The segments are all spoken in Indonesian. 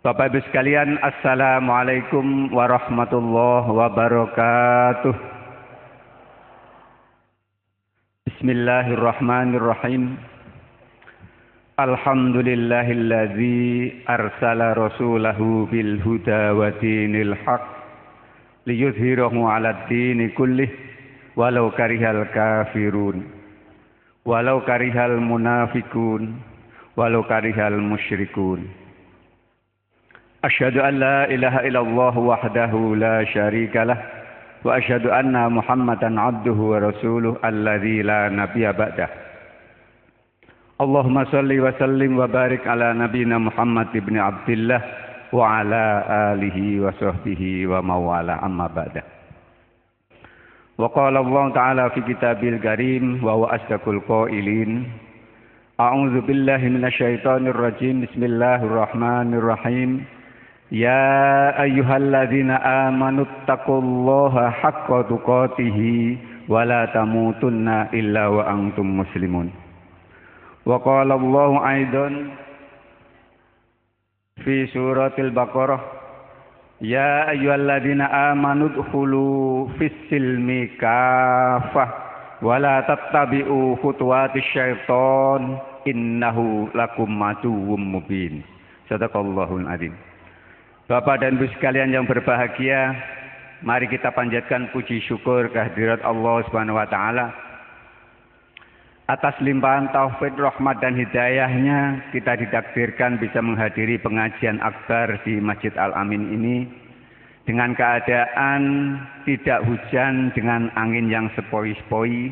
Bapak Ibu sekalian, Assalamualaikum warahmatullahi wabarakatuh. Bismillahirrahmanirrahim. Alhamdulillahilladzi arsala rasulahu bil huda wa dinil haq liyudhhirahu 'alad dini kullih walau karihal kafirun walau karihal munafiqun walau karihal musyrikun. Asyhadu an la ilaha illallah wahdahu la syarika lah wa asyhadu anna Muhammadan abduhu wa rasuluh alladzi la nabiyya ba'dah. Allahumma shalli wa sallim wa barik ala nabiyyina Muhammad ibn Abdillah wa ala alihi wa sahbihi wa mawala amma ba'dah. Wa qala Allah ta'ala fi kitabil karim wa huwa asdaqul qailin. A'udzu billahi minasyaitonir rajim. Bismillahirrahmanirrahim. Ya ayyuhalladzina amanu taqullaha haqqa tuqatih wa la tamutunna illa wa antum muslimun. Wa qala Allahu aidan fi suratil Baqarah, ya ayyuhalladzina amanu udkhulu fis-silmi kafah wa la tattabi'u khutuwatis syaiton innahu lakum aduwwum mubin. Shadaqallahul adzim. Bapak dan Ibu sekalian yang berbahagia, mari kita panjatkan puji syukur kehadirat Allah Subhanahu wa taala. Atas limpahan taufik, rahmat dan hidayahnya, kita ditakdirkan bisa menghadiri pengajian akbar di Masjid Al-Amin ini dengan keadaan tidak hujan, dengan angin yang sepoi-sepoi.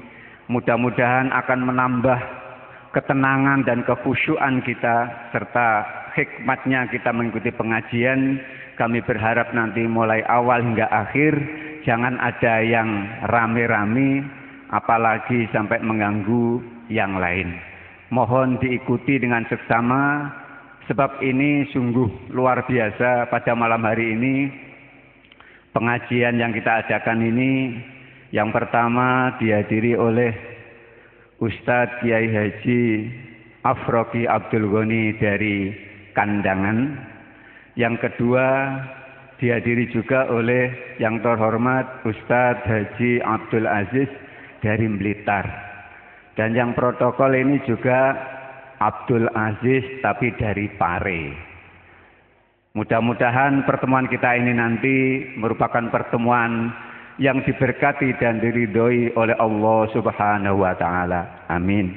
Mudah-mudahan akan menambah ketenangan dan kekhusyuan kita serta hikmatnya kita mengikuti pengajian. Kami berharap nanti mulai awal hingga akhir jangan ada yang rame-rame apalagi sampai mengganggu yang lain. Mohon diikuti dengan seksama sebab ini sungguh luar biasa. Pada malam hari ini pengajian yang kita adakan ini yang pertama dihadiri oleh Ustadz Kiai Haji Afroki Abdul Ghani dari Kandangan. Yang kedua dihadiri juga oleh yang terhormat Ustadz Haji Abdul Aziz dari Blitar. Dan yang protokol ini juga Abdul Aziz tapi dari Pare. Mudah-mudahan pertemuan kita ini nanti merupakan pertemuan yang diberkati dan diridhoi oleh Allah Subhanahu wa taala. Amin.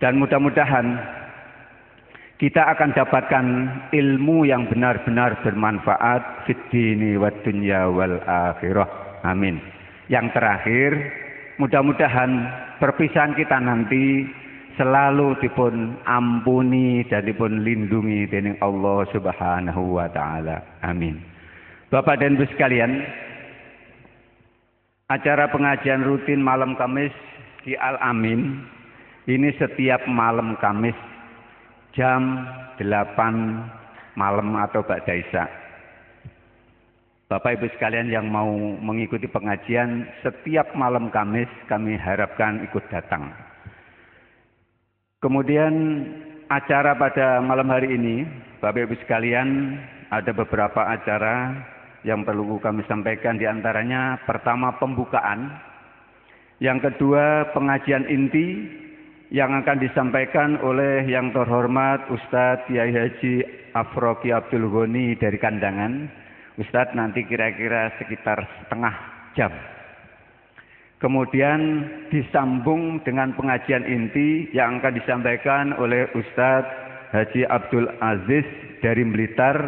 Dan mudah-mudahan kita akan dapatkan ilmu yang benar-benar bermanfaat fid dini wad dunya wal akhirah. Amin. Yang terakhir, mudah-mudahan perpisahan kita nanti selalu dipun ampuni dan dipun lindungi dening Allah Subhanahu wa taala. Amin. Bapak dan Ibu sekalian, acara pengajian rutin malam Kamis di Al-Amin ini setiap malam Kamis jam 8 malam atau ba'da isya. Bapak Ibu sekalian yang mau mengikuti pengajian setiap malam Kamis kami harapkan ikut datang. Kemudian acara pada malam hari ini, Bapak Ibu sekalian, ada beberapa acara yang perlu kami sampaikan. Di antaranya pertama pembukaan, yang kedua pengajian inti yang akan disampaikan oleh yang terhormat Ustadz Kiai Haji Afroki Abdul Ghani dari Kandangan. Ustadz nanti kira-kira sekitar setengah jam. Kemudian disambung dengan pengajian inti yang akan disampaikan oleh Ustadz Haji Abdul Aziz dari Blitar,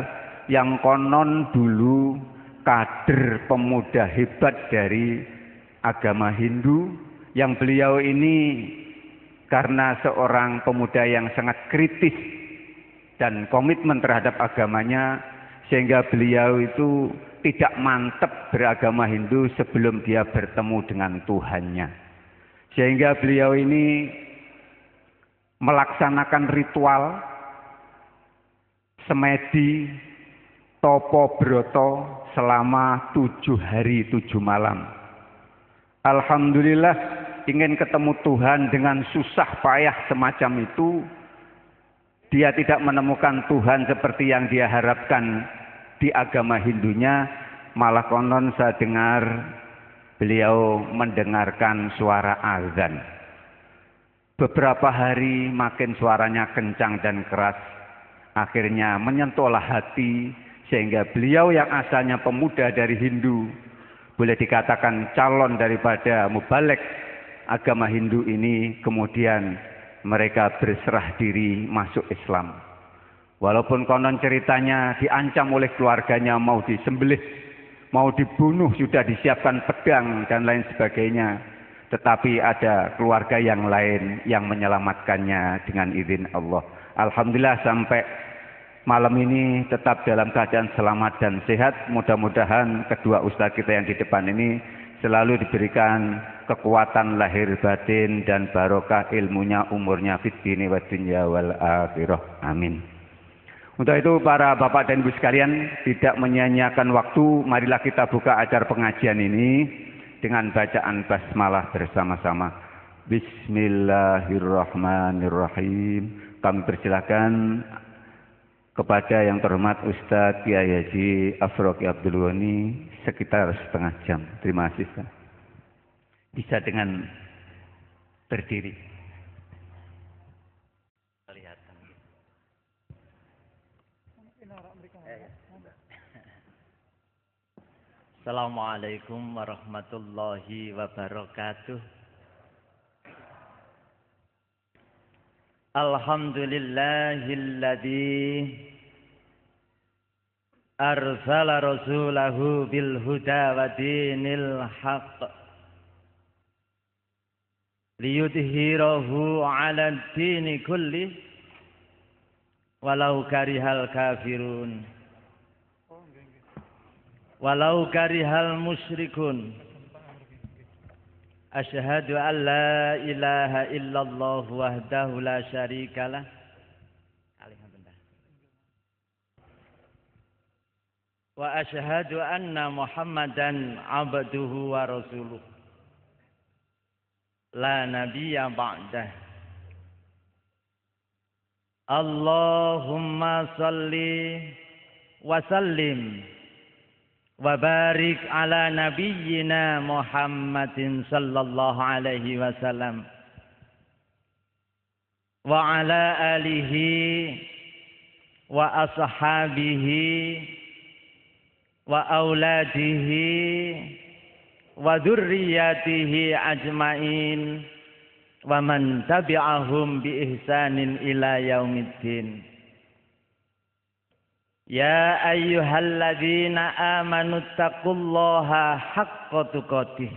yang konon dulu kader pemuda hebat dari agama Hindu, yang beliau ini karena seorang pemuda yang sangat kritis dan komitmen terhadap agamanya, sehingga beliau itu tidak mantap beragama Hindu sebelum dia bertemu dengan Tuhannya. Sehingga beliau ini melaksanakan ritual semedi Topo Broto selama 7 hari 7 malam. Alhamdulillah, ingin ketemu Tuhan dengan susah payah semacam itu dia tidak menemukan Tuhan seperti yang dia harapkan di agama Hindunya, malah konon saya dengar beliau mendengarkan suara azan. Beberapa hari makin suaranya kencang dan keras, akhirnya menyentuhlah hati sehingga beliau yang asalnya pemuda dari Hindu, boleh dikatakan calon daripada mubalek agama Hindu ini, kemudian mereka berserah diri masuk Islam. Walaupun konon ceritanya diancam oleh keluarganya mau disembelih, mau dibunuh, sudah disiapkan pedang dan lain sebagainya. Tetapi ada keluarga yang lain yang menyelamatkannya dengan izin Allah. Alhamdulillah sampai malam ini tetap dalam keadaan selamat dan sehat. Mudah-mudahan kedua ustaz kita yang di depan ini selalu diberikan kekuatan lahir batin dan barokah ilmunya, umurnya fid dini wad dunya wal akhirah. Amin. Untuk itu para bapak dan ibu sekalian, tidak menyia-nyiakan waktu, marilah kita buka acara pengajian ini dengan bacaan basmalah bersama-sama. Bismillahirrahmanirrahim. Kami persilakan kepada yang terhormat Ustadz Kiai Haji Afroki Abdul Ghani sekitar setengah jam. Terima kasih. Bisa dengan berdiri. Assalamualaikum warahmatullahi wabarakatuh. Alhamdulillahilladzi arsala rasulahu bil huda wa dinil haqq liyudhhirahu 'ala ad-dini kulli walau karihal kafirun. Walau karihal musyrikun. Asyhadu an la ilaha illallah wahdahu la syarikalah. Wa asyhadu anna Muhammadan abduhu wa rasuluh. La nabiyya ba'dah. Allahumma salli wa sallim wa barik ala nabiyyina Muhammadin sallallahu alaihi wasallam wa ala alihi wa ashabihi wa auladihi wa dzurriyyatihi ajmain wa man tabi'ahum bi ihsanin ila yaumiddin. Ya ayyuhalladzina amanu taqullaha haqqa tuqatih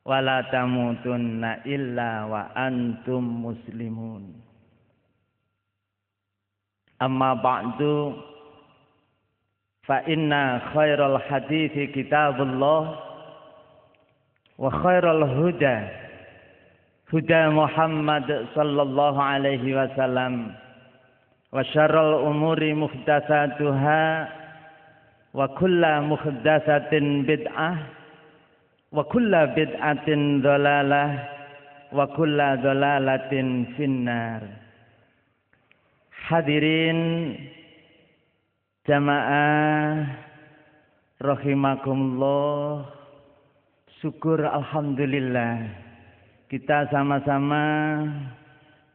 wa la tamutunna illa wa antum muslimun. Amma ba'du, fa inna khairal hadithi kitabullah wa khairal huda huda Muhammad sallallahu alaihi wasallam. Wa syarrul umuri muhdatsatuha wa kullu muhdatsatin bid'ah wa kullu bid'atin dhalalah wa kullu dhalalatin finnar. Hadirin jamaah rahimakumullah, syukur alhamdulillah kita sama-sama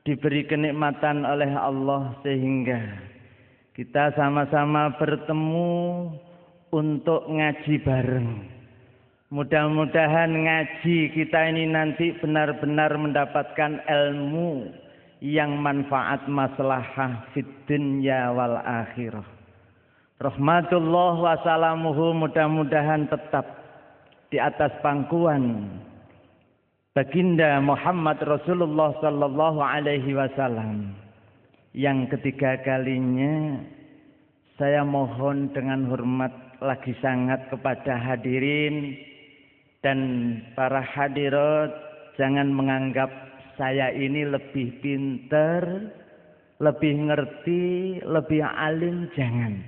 diberi kenikmatan oleh Allah sehingga kita sama-sama bertemu untuk ngaji bareng. Mudah-mudahan ngaji kita ini nanti benar-benar mendapatkan ilmu yang manfaat maslahah fid dunya wal akhirah. Rahmatullah wa salamuhu mudah-mudahan tetap di atas pangkuan Baginda Muhammad Rasulullah sallallahu alaihi wasallam. Yang ketiga kalinya saya mohon dengan hormat lagi sangat kepada hadirin dan para hadirat, jangan menganggap saya ini lebih pinter, lebih ngerti, lebih alim, jangan.